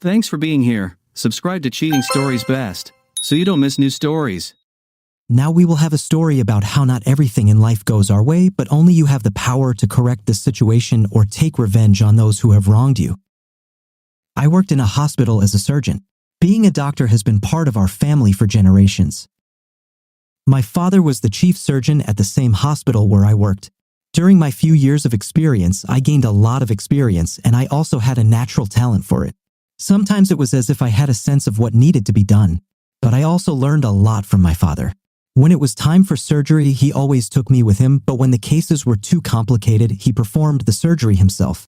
Thanks for being here. Subscribe to Cheating Stories Best, so you don't miss new stories. Now we will have a story about how not everything in life goes our way, but only you have the power to correct the situation or take revenge on those who have wronged you. I worked in a hospital as a surgeon. Being a doctor has been part of our family for generations. My father was the chief surgeon at the same hospital where I worked. During my few years of experience, I gained a lot of experience, and I also had a natural talent for it. Sometimes it was as if I had a sense of what needed to be done, but I also learned a lot from my father. When it was time for surgery, he always took me with him, but when the cases were too complicated, he performed the surgery himself.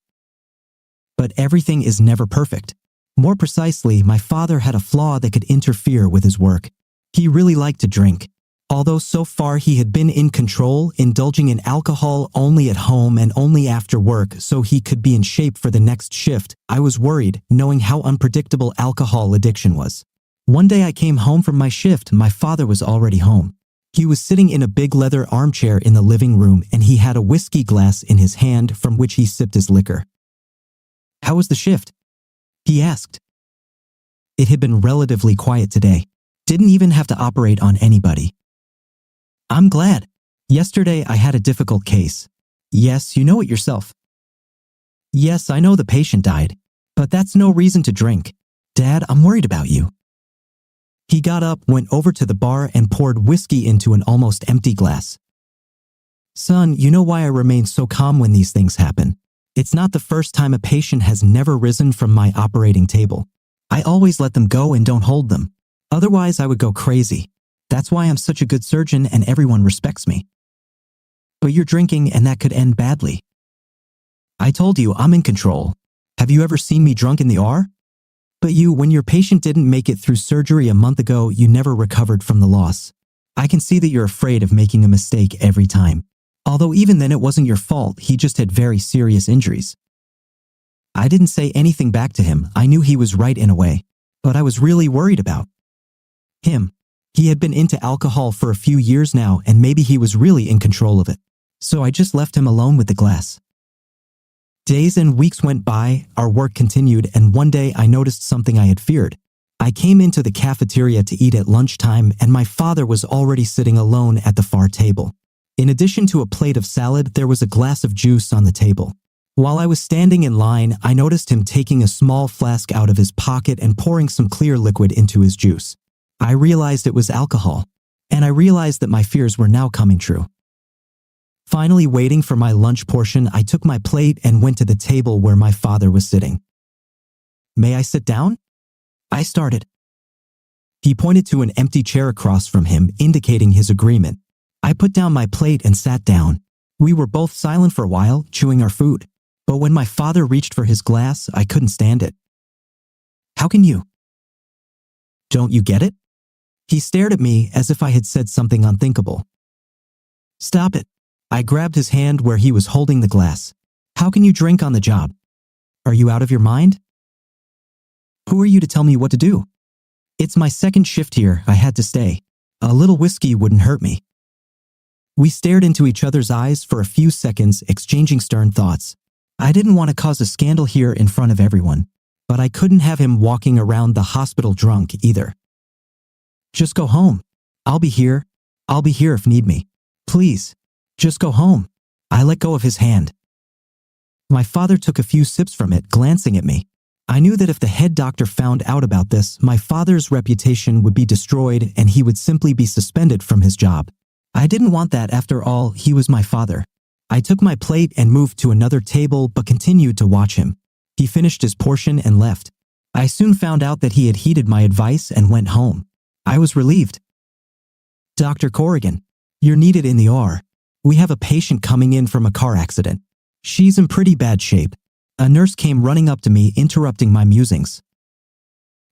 But everything is never perfect. More precisely, my father had a flaw that could interfere with his work. He really liked to drink. Although so far he had been in control, indulging in alcohol only at home and only after work so he could be in shape for the next shift, I was worried, knowing how unpredictable alcohol addiction was. One day I came home from my shift, my father was already home. He was sitting in a big leather armchair in the living room, and he had a whiskey glass in his hand from which he sipped his liquor. "How was the shift?" he asked. It had been relatively quiet today. Didn't even have to operate on anybody. "I'm glad. Yesterday I had a difficult case." "Yes, you know it yourself." "Yes, I know the patient died. But that's no reason to drink. Dad, I'm worried about you." He got up, went over to the bar, and poured whiskey into an almost empty glass. "Son, you know why I remain so calm when these things happen. It's not the first time a patient has never risen from my operating table. I always let them go and don't hold them. Otherwise, I would go crazy. That's why I'm such a good surgeon and everyone respects me. But you're drinking and that could end badly. I told you I'm in control. Have you ever seen me drunk in the OR? But when your patient didn't make it through surgery a month ago, you never recovered from the loss. I can see that you're afraid of making a mistake every time. Although even then it wasn't your fault, he just had very serious injuries." I didn't say anything back to him. I knew he was right in a way. But I was really worried about him. He had been into alcohol for a few years now, and maybe he was really in control of it. So I just left him alone with the glass. Days and weeks went by, our work continued, and one day I noticed something I had feared. I came into the cafeteria to eat at lunchtime, and my father was already sitting alone at the far table. In addition to a plate of salad, there was a glass of juice on the table. While I was standing in line, I noticed him taking a small flask out of his pocket and pouring some clear liquid into his juice. I realized it was alcohol, and I realized that my fears were now coming true. Finally, waiting for my lunch portion, I took my plate and went to the table where my father was sitting. "May I sit down?" I started. He pointed to an empty chair across from him, indicating his agreement. I put down my plate and sat down. We were both silent for a while, chewing our food. But when my father reached for his glass, I couldn't stand it. "How can you? Don't you get it?" He stared at me as if I had said something unthinkable. "Stop it." I grabbed his hand where he was holding the glass. "How can you drink on the job? Are you out of your mind? Who are you to tell me what to do? It's my second shift here, I had to stay. A little whiskey wouldn't hurt me." We stared into each other's eyes for a few seconds, exchanging stern thoughts. I didn't want to cause a scandal here in front of everyone, but I couldn't have him walking around the hospital drunk either. "Just go home. I'll be here. I'll be here if need me. Please, just go home." I let go of his hand. My father took a few sips from it, glancing at me. I knew that if the head doctor found out about this, my father's reputation would be destroyed and he would simply be suspended from his job. I didn't want that. After all, he was my father. I took my plate and moved to another table but continued to watch him. He finished his portion and left. I soon found out that he had heeded my advice and went home. I was relieved. "Dr. Corrigan, you're needed in the OR. We have a patient coming in from a car accident. She's in pretty bad shape." A nurse came running up to me, interrupting my musings.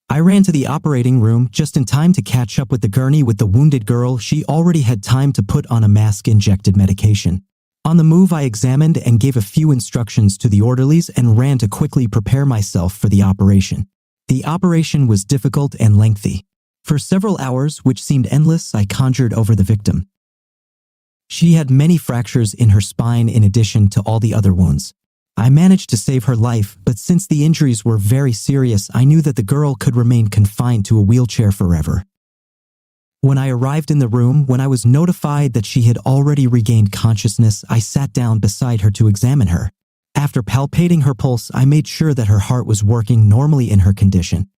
I ran to the operating room just in time to catch up with the gurney with the wounded girl. She already had time to put on a mask, injected medication. On the move, I examined and gave a few instructions to the orderlies and ran to quickly prepare myself for the operation. The operation was difficult and lengthy. For several hours, which seemed endless, I conjured over the victim. She had many fractures in her spine in addition to all the other wounds. I managed to save her life, but since the injuries were very serious, I knew that the girl could remain confined to a wheelchair forever. When I arrived in the room, when I was notified that she had already regained consciousness, I sat down beside her to examine her. After palpating her pulse, I made sure that her heart was working normally in her condition.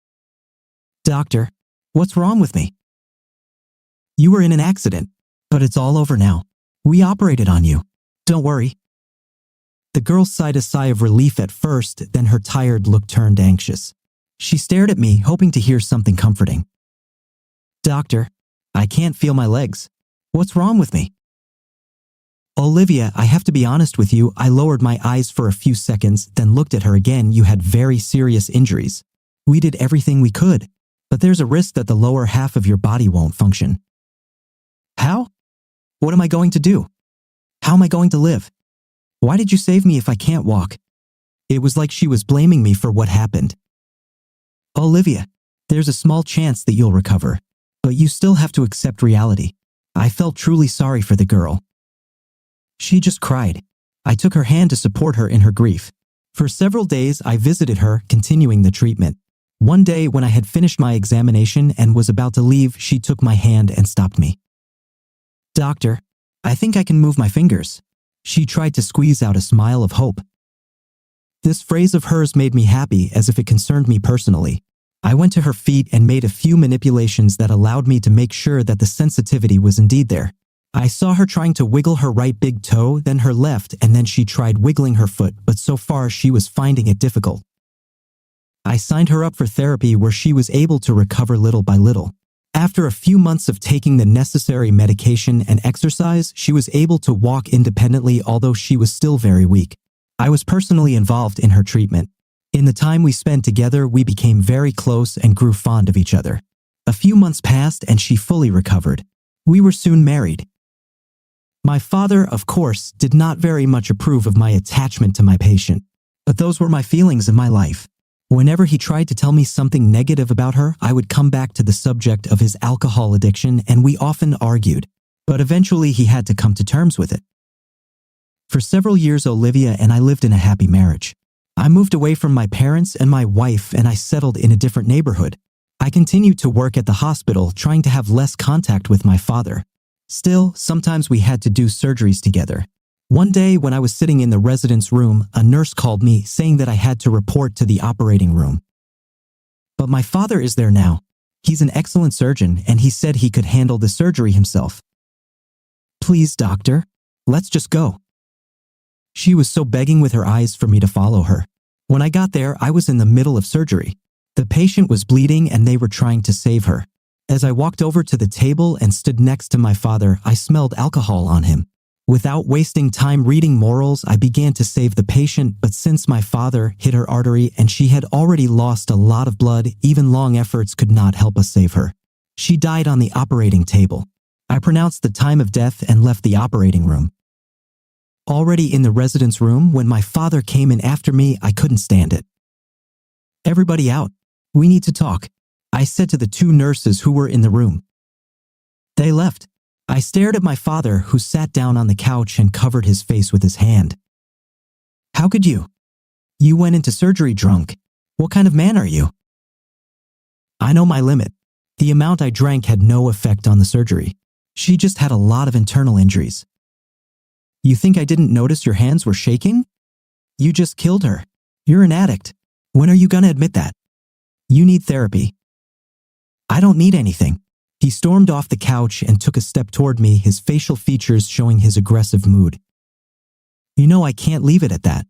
"Doctor, what's wrong with me?" "You were in an accident, but it's all over now. We operated on you. Don't worry." The girl sighed a sigh of relief at first, then her tired look turned anxious. She stared at me, hoping to hear something comforting. "Doctor, I can't feel my legs. What's wrong with me?" "Olivia, I have to be honest with you." I lowered my eyes for a few seconds, then looked at her again. "You had very serious injuries. We did everything we could, but there's a risk that the lower half of your body won't function." "How? What am I going to do? How am I going to live? Why did you save me if I can't walk?" It was like she was blaming me for what happened. "Olivia, there's a small chance that you'll recover, but you still have to accept reality." I felt truly sorry for the girl. She just cried. I took her hand to support her in her grief. For several days, I visited her, continuing the treatment. One day, when I had finished my examination and was about to leave, she took my hand and stopped me. "Doctor, I think I can move my fingers." She tried to squeeze out a smile of hope. This phrase of hers made me happy, as if it concerned me personally. I went to her feet and made a few manipulations that allowed me to make sure that the sensitivity was indeed there. I saw her trying to wiggle her right big toe, then her left, and then she tried wiggling her foot, but so far she was finding it difficult. I signed her up for therapy where she was able to recover little by little. After a few months of taking the necessary medication and exercise, she was able to walk independently, although she was still very weak. I was personally involved in her treatment. In the time we spent together, we became very close and grew fond of each other. A few months passed and she fully recovered. We were soon married. My father, of course, did not very much approve of my attachment to my patient, but those were my feelings in my life. Whenever he tried to tell me something negative about her, I would come back to the subject of his alcohol addiction, and we often argued, but eventually he had to come to terms with it. For several years, Olivia and I lived in a happy marriage. I moved away from my parents and my wife, and I settled in a different neighborhood. I continued to work at the hospital, trying to have less contact with my father. Still, sometimes we had to do surgeries together. One day, when I was sitting in the resident's room, a nurse called me, saying that I had to report to the operating room. "But my father is there now. He's an excellent surgeon, and he said he could handle the surgery himself." "Please, doctor, let's just go." She was so begging with her eyes for me to follow her. When I got there, I was in the middle of surgery. The patient was bleeding and they were trying to save her. As I walked over to the table and stood next to my father, I smelled alcohol on him. Without wasting time reading morals, I began to save the patient, but since my father hit her artery and she had already lost a lot of blood, even long efforts could not help us save her. She died on the operating table. I pronounced the time of death and left the operating room. Already in the resident's room, when my father came in after me, I couldn't stand it. "Everybody out. We need to talk," I said to the two nurses who were in the room. They left. I stared at my father, who sat down on the couch and covered his face with his hand. "How could you? You went into surgery drunk. What kind of man are you?" "I know my limit. The amount I drank had no effect on the surgery. She just had a lot of internal injuries." "You think I didn't notice your hands were shaking? You just killed her. You're an addict. When are you gonna admit that? You need therapy." "I don't need anything." He stormed off the couch and took a step toward me, his facial features showing his aggressive mood. "You know I can't leave it at that.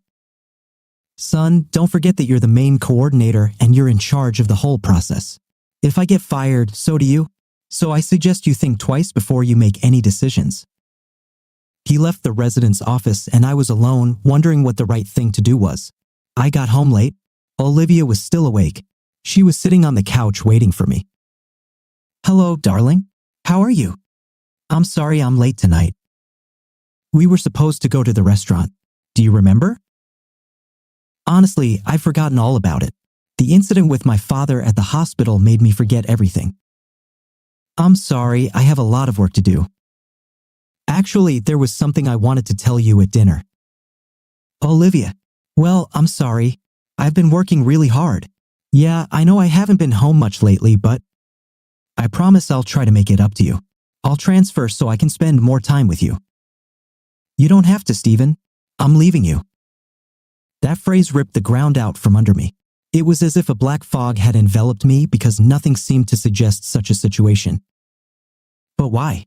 Son, don't forget that you're the main coordinator and you're in charge of the whole process. If I get fired, so do you. So I suggest you think twice before you make any decisions." He left the resident's office and I was alone, wondering what the right thing to do was. I got home late. Olivia was still awake. She was sitting on the couch waiting for me. "Hello, darling. How are you? I'm sorry I'm late tonight. We were supposed to go to the restaurant. Do you remember?" Honestly, I've forgotten all about it. The incident with my father at the hospital made me forget everything. "I'm sorry, I have a lot of work to do. Actually, there was something I wanted to tell you at dinner." "Olivia, Well, I'm sorry. I've been working really hard. Yeah, I know I haven't been home much lately, but I promise I'll try to make it up to you. I'll transfer so I can spend more time with you. You don't have to, Stephen. I'm leaving you. That phrase ripped the ground out from under me. It was as if a black fog had enveloped me because nothing seemed to suggest such a situation. But why?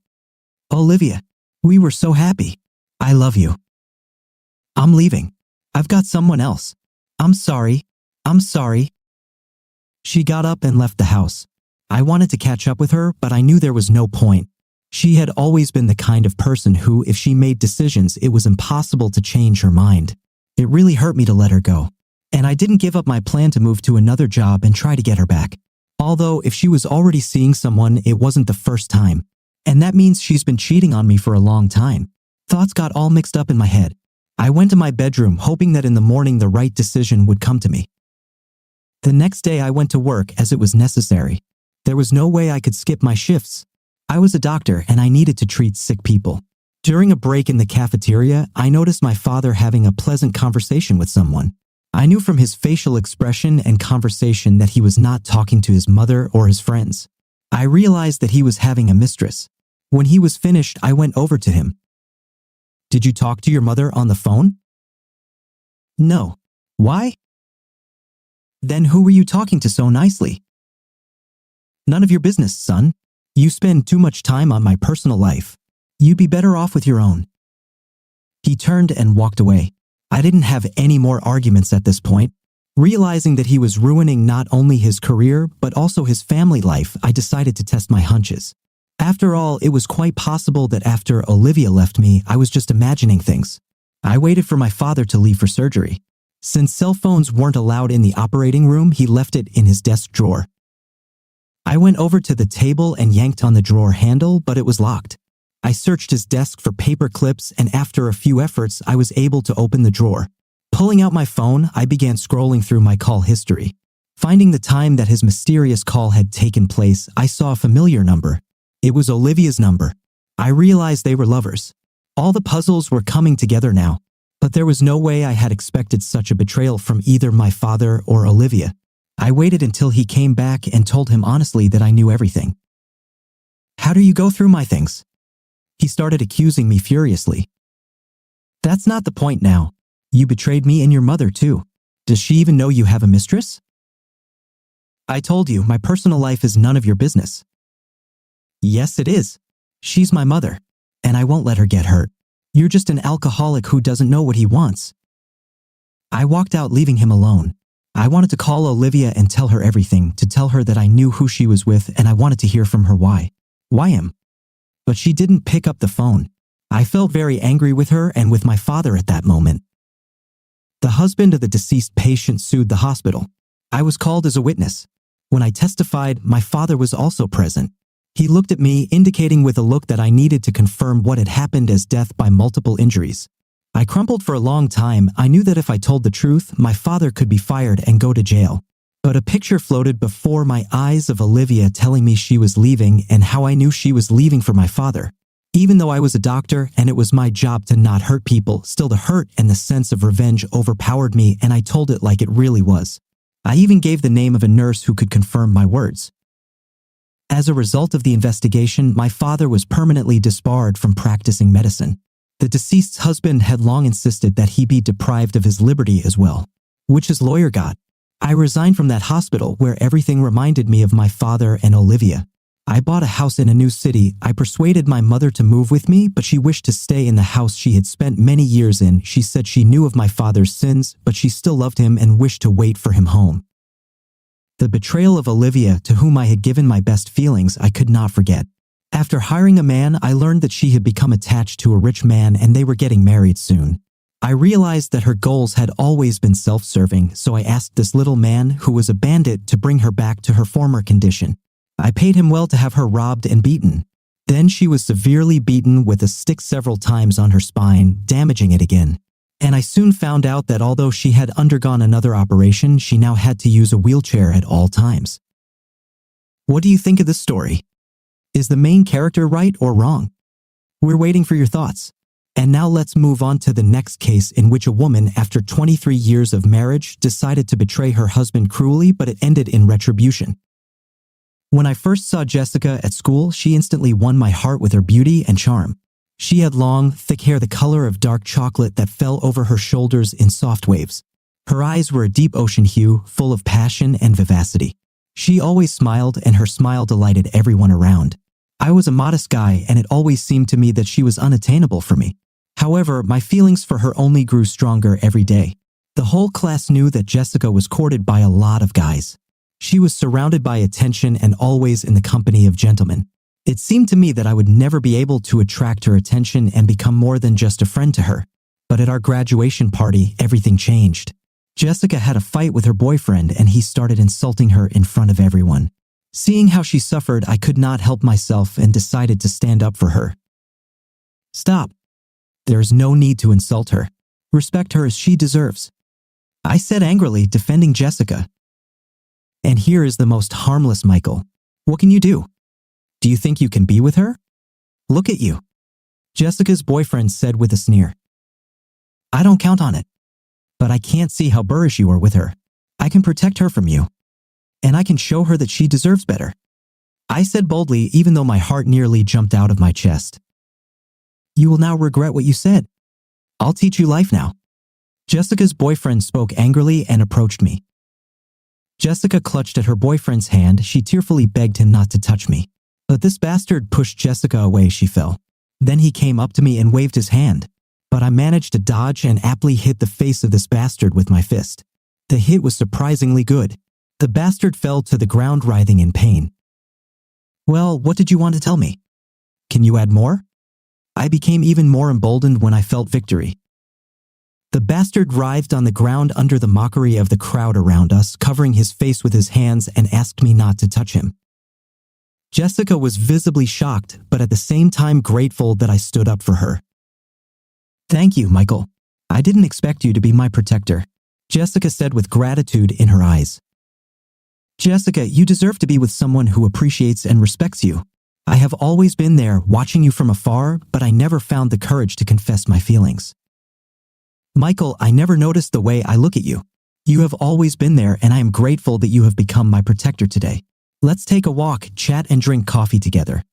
Olivia, we were so happy. I love you. I'm leaving. I've got someone else. I'm sorry. I'm sorry. She got up and left the house. I wanted to catch up with her, but I knew there was no point. She had always been the kind of person who, if she made decisions, it was impossible to change her mind. It really hurt me to let her go. And I didn't give up my plan to move to another job and try to get her back. Although, if she was already seeing someone, it wasn't the first time. And that means she's been cheating on me for a long time. Thoughts got all mixed up in my head. I went to my bedroom hoping that in the morning the right decision would come to me. The next day I went to work as it was necessary. There was no way I could skip my shifts. I was a doctor and I needed to treat sick people. During a break in the cafeteria, I noticed my father having a pleasant conversation with someone. I knew from his facial expression and conversation that he was not talking to his mother or his friends. I realized that he was having a mistress. When he was finished, I went over to him. Did you talk to your mother on the phone? No. Why? Then who were you talking to so nicely? None of your business, son. You spend too much time on my personal life. You'd be better off with your own. He turned and walked away. I didn't have any more arguments at this point. Realizing that he was ruining not only his career, but also his family life, I decided to test my hunches. After all, it was quite possible that after Olivia left me, I was just imagining things. I waited for my father to leave for surgery. Since cell phones weren't allowed in the operating room, he left it in his desk drawer. I went over to the table and yanked on the drawer handle, but it was locked. I searched his desk for paper clips, and after a few efforts, I was able to open the drawer. Pulling out my phone, I began scrolling through my call history. Finding the time that his mysterious call had taken place, I saw a familiar number. It was Olivia's number. I realized they were lovers. All the puzzles were coming together now, but there was no way I had expected such a betrayal from either my father or Olivia. I waited until he came back and told him honestly that I knew everything. How do you go through my things? He started accusing me furiously. That's not the point now. You betrayed me and your mother too. Does she even know you have a mistress? I told you, my personal life is none of your business. Yes, it is. She's my mother, and I won't let her get hurt. You're just an alcoholic who doesn't know what he wants. I walked out, leaving him alone. I wanted to call Olivia and tell her everything, to tell her that I knew who she was with and I wanted to hear from her why. Why him? But she didn't pick up the phone. I felt very angry with her and with my father at that moment. The husband of the deceased patient sued the hospital. I was called as a witness. When I testified, my father was also present. He looked at me, indicating with a look that I needed to confirm what had happened as death by multiple injuries. I crumpled for a long time. I knew that if I told the truth, my father could be fired and go to jail. But a picture floated before my eyes of Olivia telling me she was leaving and how I knew she was leaving for my father. Even though I was a doctor and it was my job to not hurt people, still the hurt and the sense of revenge overpowered me, and I told it like it really was. I even gave the name of a nurse who could confirm my words. As a result of the investigation, my father was permanently disbarred from practicing medicine. The deceased's husband had long insisted that he be deprived of his liberty as well, which his lawyer got. I resigned from that hospital where everything reminded me of my father and Olivia. I bought a house in a new city. I persuaded my mother to move with me, but she wished to stay in the house she had spent many years in. She said she knew of my father's sins, but she still loved him and wished to wait for him home. The betrayal of Olivia, to whom I had given my best feelings, I could not forget. After hiring a man, I learned that she had become attached to a rich man and they were getting married soon. I realized that her goals had always been self-serving, so I asked this little man, who was a bandit, to bring her back to her former condition. I paid him well to have her robbed and beaten. Then she was severely beaten with a stick several times on her spine, damaging it again. And I soon found out that although she had undergone another operation, she now had to use a wheelchair at all times. What do you think of this story? Is the main character right or wrong? We're waiting for your thoughts. And now let's move on to the next case in which a woman, after 23 years of marriage, decided to betray her husband cruelly, but it ended in retribution. When I first saw Jessica at school, she instantly won my heart with her beauty and charm. She had long, thick hair the color of dark chocolate that fell over her shoulders in soft waves. Her eyes were a deep ocean hue, full of passion and vivacity. She always smiled, and her smile delighted everyone around. I was a modest guy, and it always seemed to me that she was unattainable for me. However, my feelings for her only grew stronger every day. The whole class knew that Jessica was courted by a lot of guys. She was surrounded by attention and always in the company of gentlemen. It seemed to me that I would never be able to attract her attention and become more than just a friend to her. But at our graduation party, everything changed. Jessica had a fight with her boyfriend, and he started insulting her in front of everyone. Seeing how she suffered, I could not help myself and decided to stand up for her. Stop. There is no need to insult her. Respect her as she deserves, I said angrily, defending Jessica. And here is the most harmless Michael. What can you do? Do you think you can be with her? Look at you. Jessica's boyfriend said with a sneer. I don't count on it. But I can't see how boorish you are with her. I can protect her from you. And I can show her that she deserves better. I said boldly, even though my heart nearly jumped out of my chest. You will now regret what you said. I'll teach you life now. Jessica's boyfriend spoke angrily and approached me. Jessica clutched at her boyfriend's hand. She tearfully begged him not to touch me. But this bastard pushed Jessica away. She fell. Then he came up to me and waved his hand. But I managed to dodge and aptly hit the face of this bastard with my fist. The hit was surprisingly good. The bastard fell to the ground writhing in pain. Well, what did you want to tell me? Can you add more? I became even more emboldened when I felt victory. The bastard writhed on the ground under the mockery of the crowd around us, covering his face with his hands, and asked me not to touch him. Jessica was visibly shocked, but at the same time grateful that I stood up for her. Thank you, Michael. I didn't expect you to be my protector, Jessica said with gratitude in her eyes. Jessica, you deserve to be with someone who appreciates and respects you. I have always been there, watching you from afar, but I never found the courage to confess my feelings. Michael, I never noticed the way I look at you. You have always been there, and I am grateful that you have become my protector today. Let's take a walk, chat, and drink coffee together.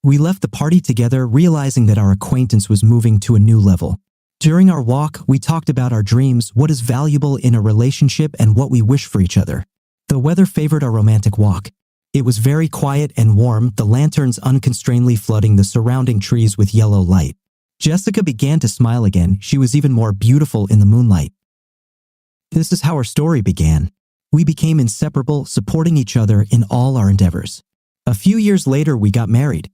We left the party together, realizing that our acquaintance was moving to a new level. During our walk, we talked about our dreams, what is valuable in a relationship, and what we wish for each other. The weather favored our romantic walk. It was very quiet and warm, the lanterns unconstrainedly flooding the surrounding trees with yellow light. Jessica began to smile again. She was even more beautiful in the moonlight. This is how our story began. We became inseparable, supporting each other in all our endeavors. A few years later, we got married.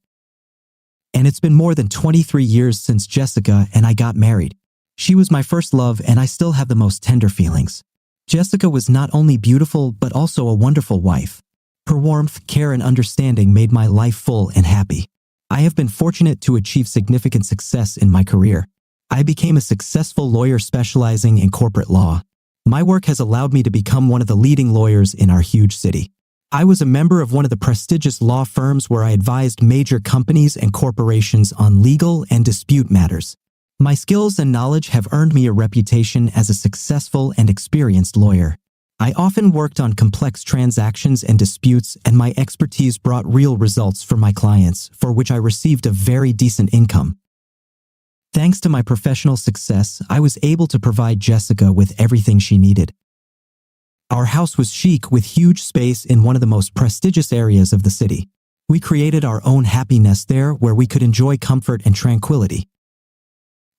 And it's been more than 23 years since Jessica and I got married. She was my first love, and I still have the most tender feelings. Jessica was not only beautiful, but also a wonderful wife. Her warmth, care, and understanding made my life full and happy. I have been fortunate to achieve significant success in my career. I became a successful lawyer specializing in corporate law. My work has allowed me to become one of the leading lawyers in our huge city. I was a member of one of the prestigious law firms where I advised major companies and corporations on legal and dispute matters. My skills and knowledge have earned me a reputation as a successful and experienced lawyer. I often worked on complex transactions and disputes, and my expertise brought real results for my clients, for which I received a very decent income. Thanks to my professional success, I was able to provide Jessica with everything she needed. Our house was chic, with huge space in one of the most prestigious areas of the city. We created our own happy nest there, where we could enjoy comfort and tranquility.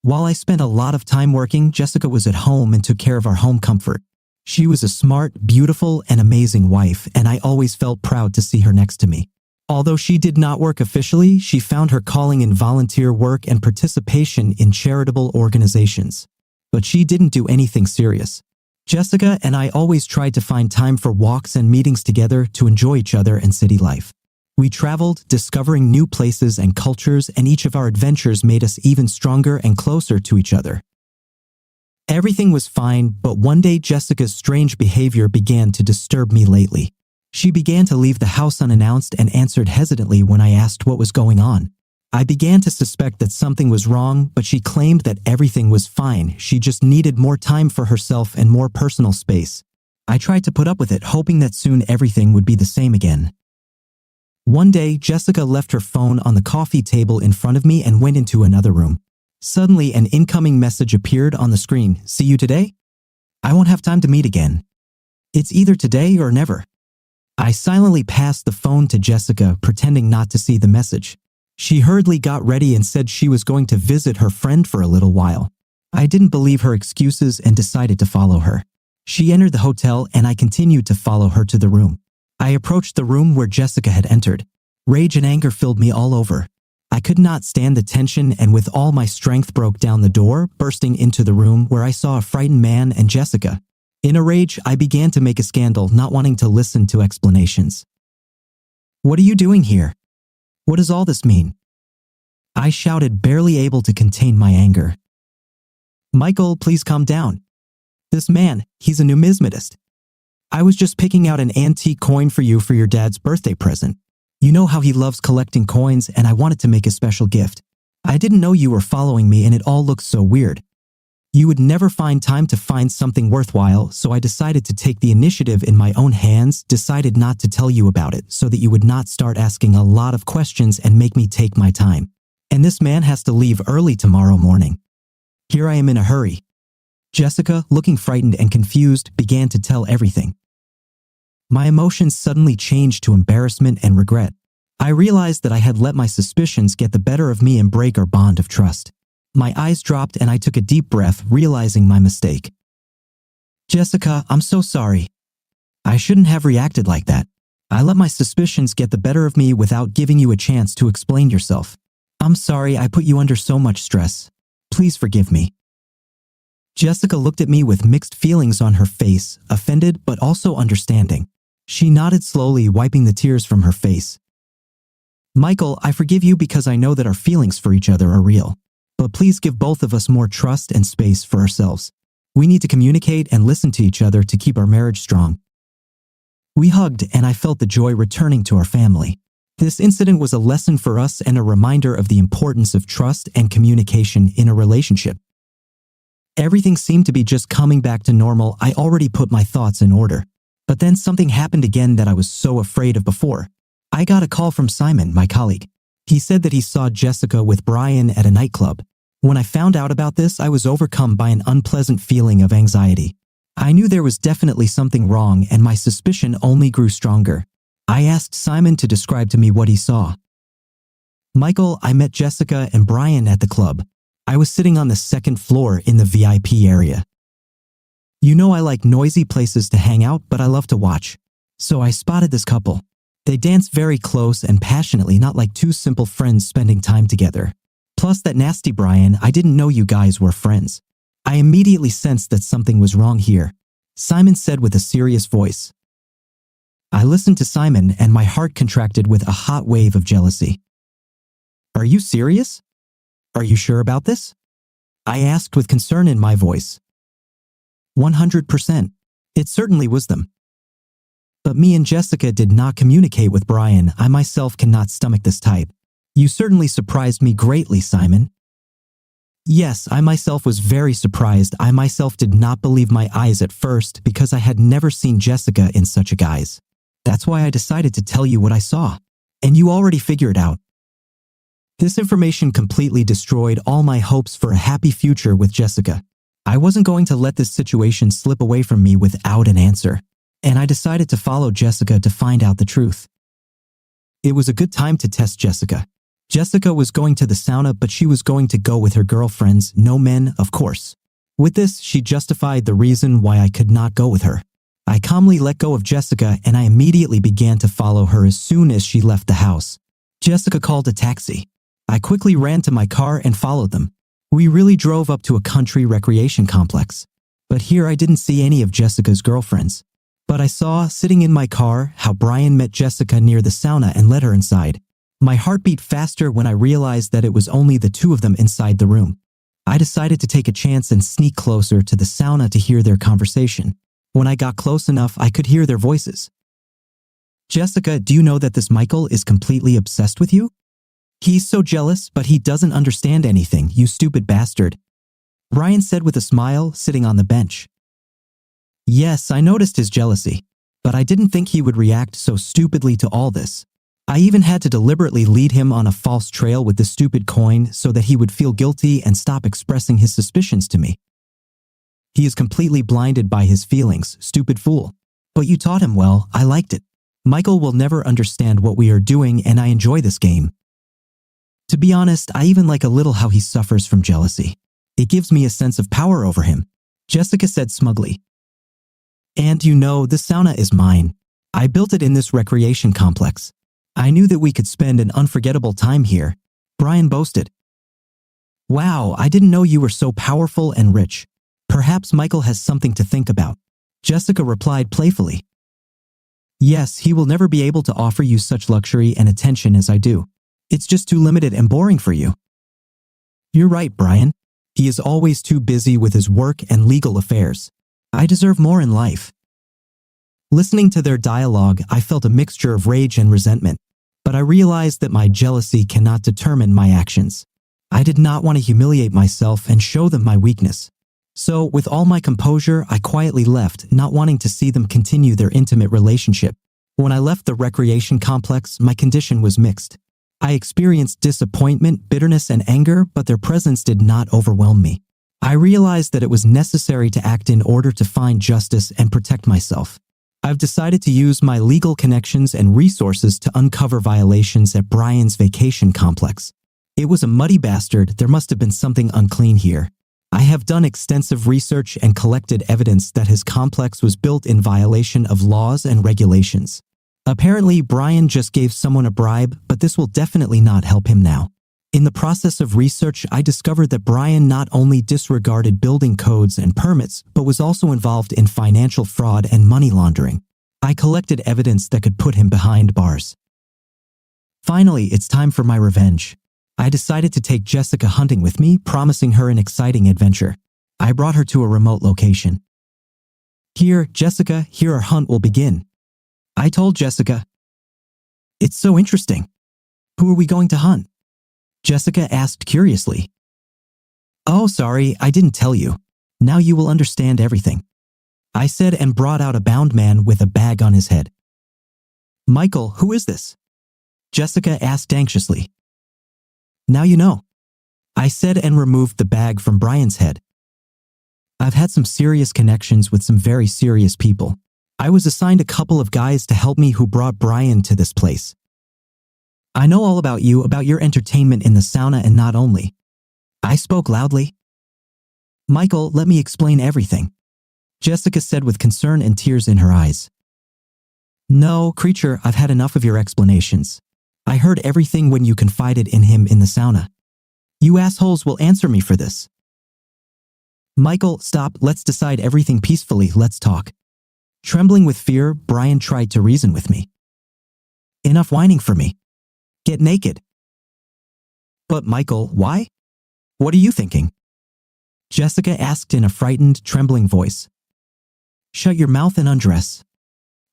While I spent a lot of time working, Jessica was at home and took care of our home comfort. She was a smart, beautiful, and amazing wife, and I always felt proud to see her next to me. Although she did not work officially, she found her calling in volunteer work and participation in charitable organizations. But she didn't do anything serious. Jessica and I always tried to find time for walks and meetings together to enjoy each other and city life. We traveled, discovering new places and cultures, and each of our adventures made us even stronger and closer to each other. Everything was fine, but one day Jessica's strange behavior began to disturb me lately. She began to leave the house unannounced and answered hesitantly when I asked what was going on. I began to suspect that something was wrong, but she claimed that everything was fine. She just needed more time for herself and more personal space. I tried to put up with it, hoping that soon everything would be the same again. One day, Jessica left her phone on the coffee table in front of me and went into another room. Suddenly, an incoming message appeared on the screen. See you today? I won't have time to meet again. It's either today or never. I silently passed the phone to Jessica, pretending not to see the message. She hurriedly got ready and said she was going to visit her friend for a little while. I didn't believe her excuses and decided to follow her. She entered the hotel and I continued to follow her to the room. I approached the room where Jessica had entered. Rage and anger filled me all over. I could not stand the tension and with all my strength broke down the door, bursting into the room where I saw a frightened man and Jessica. In a rage, I began to make a scandal, not wanting to listen to explanations. What are you doing here? What does all this mean? I shouted, barely able to contain my anger. Michael, please calm down. This man, he's a numismatist. I was just picking out an antique coin for you for your dad's birthday present. You know how he loves collecting coins and I wanted to make a special gift. I didn't know you were following me and it all looks so weird. You would never find time to find something worthwhile, so I decided to take the initiative in my own hands, decided not to tell you about it so that you would not start asking a lot of questions and make me take my time. And this man has to leave early tomorrow morning. Here I am in a hurry. Jessica, looking frightened and confused, began to tell everything. My emotions suddenly changed to embarrassment and regret. I realized that I had let my suspicions get the better of me and break our bond of trust. My eyes dropped and I took a deep breath, realizing my mistake. Jessica, I'm so sorry. I shouldn't have reacted like that. I let my suspicions get the better of me without giving you a chance to explain yourself. I'm sorry I put you under so much stress. Please forgive me. Jessica looked at me with mixed feelings on her face, offended but also understanding. She nodded slowly, wiping the tears from her face. Michael, I forgive you because I know that our feelings for each other are real. But please give both of us more trust and space for ourselves. We need to communicate and listen to each other to keep our marriage strong. We hugged and I felt the joy returning to our family. This incident was a lesson for us and a reminder of the importance of trust and communication in a relationship. Everything seemed to be just coming back to normal. I already put my thoughts in order. But then something happened again that I was so afraid of before. I got a call from Simon, my colleague. He said that he saw Jessica with Brian at a nightclub. When I found out about this, I was overcome by an unpleasant feeling of anxiety. I knew there was definitely something wrong and my suspicion only grew stronger. I asked Simon to describe to me what he saw. Michael, I met Jessica and Brian at the club. I was sitting on the second floor in the VIP area. You know I like noisy places to hang out, but I love to watch. So I spotted this couple. They danced very close and passionately, not like two simple friends spending time together. Plus that nasty Brian, I didn't know you guys were friends. I immediately sensed that something was wrong here. Simon said with a serious voice. I listened to Simon and my heart contracted with a hot wave of jealousy. Are you serious? Are you sure about this? I asked with concern in my voice. 100%. It certainly was them. But me and Jessica did not communicate with Brian. I myself cannot stomach this type. You certainly surprised me greatly, Simon. Yes, I myself was very surprised. I myself did not believe my eyes at first because I had never seen Jessica in such a guise. That's why I decided to tell you what I saw. And you already figured it out. This information completely destroyed all my hopes for a happy future with Jessica. I wasn't going to let this situation slip away from me without an answer. And I decided to follow Jessica to find out the truth. It was a good time to test Jessica. Jessica was going to the sauna, but she was going to go with her girlfriends, no men, of course. With this, she justified the reason why I could not go with her. I calmly let go of Jessica and I immediately began to follow her as soon as she left the house. Jessica called a taxi. I quickly ran to my car and followed them. We really drove up to a country recreation complex. But here I didn't see any of Jessica's girlfriends. But I saw, sitting in my car, how Brian met Jessica near the sauna and led her inside. My heart beat faster when I realized that it was only the two of them inside the room. I decided to take a chance and sneak closer to the sauna to hear their conversation. When I got close enough, I could hear their voices. Jessica, do you know that this Michael is completely obsessed with you? He's so jealous, but he doesn't understand anything, you stupid bastard. Brian said with a smile, sitting on the bench. Yes, I noticed his jealousy, but I didn't think he would react so stupidly to all this. I even had to deliberately lead him on a false trail with the stupid coin so that he would feel guilty and stop expressing his suspicions to me. He is completely blinded by his feelings, stupid fool. But you taught him well, I liked it. Michael will never understand what we are doing and I enjoy this game. To be honest, I even like a little how he suffers from jealousy. It gives me a sense of power over him, Jessica said smugly. And you know, this sauna is mine. I built it in this recreation complex. I knew that we could spend an unforgettable time here, Brian boasted. Wow, I didn't know you were so powerful and rich. Perhaps Michael has something to think about, Jessica replied playfully. Yes, he will never be able to offer you such luxury and attention as I do. It's just too limited and boring for you. You're right, Brian. He is always too busy with his work and legal affairs. I deserve more in life. Listening to their dialogue, I felt a mixture of rage and resentment, but I realized that my jealousy cannot determine my actions. I did not want to humiliate myself and show them my weakness. So, with all my composure, I quietly left, not wanting to see them continue their intimate relationship. When I left the recreation complex, my condition was mixed. I experienced disappointment, bitterness, and anger, but their presence did not overwhelm me. I realized that it was necessary to act in order to find justice and protect myself. I've decided to use my legal connections and resources to uncover violations at Brian's vacation complex. It was a muddy bastard, there must have been something unclean here. I have done extensive research and collected evidence that his complex was built in violation of laws and regulations. Apparently, Brian just gave someone a bribe, but this will definitely not help him now. In the process of research, I discovered that Brian not only disregarded building codes and permits, but was also involved in financial fraud and money laundering. I collected evidence that could put him behind bars. Finally, it's time for my revenge. I decided to take Jessica hunting with me, promising her an exciting adventure. I brought her to a remote location. Here, Jessica, here our hunt will begin. I told Jessica. It's so interesting. Who are we going to hunt? Jessica asked curiously. Oh, sorry, I didn't tell you. Now you will understand everything, I said and brought out a bound man with a bag on his head. Michael, who is this? Jessica asked anxiously. Now you know, I said and removed the bag from Brian's head. I've had some serious connections with some very serious people. I was assigned a couple of guys to help me who brought Brian to this place. I know all about you, about your entertainment in the sauna and not only. I spoke loudly. Michael, let me explain everything, Jessica said with concern and tears in her eyes. No, creature, I've had enough of your explanations. I heard everything when you confided in him in the sauna. You assholes will answer me for this. Michael, stop, let's decide everything peacefully, let's talk. Trembling with fear, Brian tried to reason with me. Enough whining for me. Get naked. But Michael, why? What are you thinking? Jessica asked in a frightened, trembling voice. Shut your mouth and undress.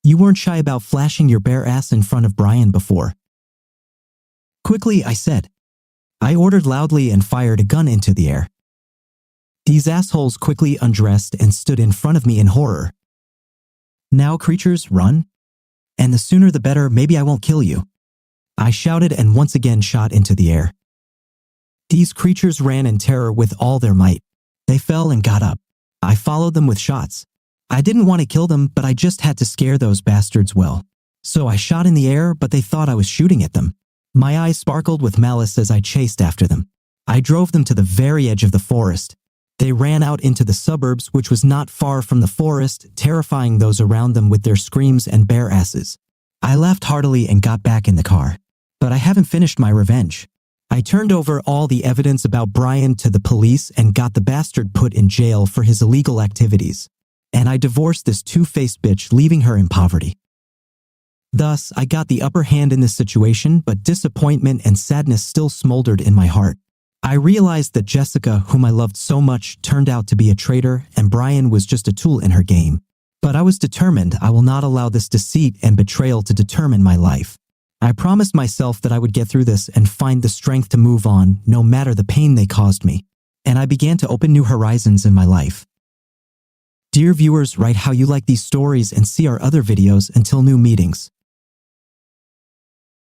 You weren't shy about flashing your bare ass in front of Brian before. Quickly, I said. I ordered loudly and fired a gun into the air. These assholes quickly undressed and stood in front of me in horror. Now, creatures, run. And the sooner the better, maybe I won't kill you. I shouted and once again shot into the air. These creatures ran in terror with all their might. They fell and got up. I followed them with shots. I didn't want to kill them, but I just had to scare those bastards well. So I shot in the air, but they thought I was shooting at them. My eyes sparkled with malice as I chased after them. I drove them to the very edge of the forest. They ran out into the suburbs, which was not far from the forest, terrifying those around them with their screams and bare asses. I laughed heartily and got back in the car. But I haven't finished my revenge. I turned over all the evidence about Brian to the police and got the bastard put in jail for his illegal activities. And I divorced this two-faced bitch, leaving her in poverty. Thus, I got the upper hand in this situation, but disappointment and sadness still smoldered in my heart. I realized that Jessica, whom I loved so much, turned out to be a traitor, and Brian was just a tool in her game. But I was determined I will not allow this deceit and betrayal to determine my life. I promised myself that I would get through this and find the strength to move on, no matter the pain they caused me. And I began to open new horizons in my life. Dear viewers, write how you like these stories and see our other videos. Until new meetings.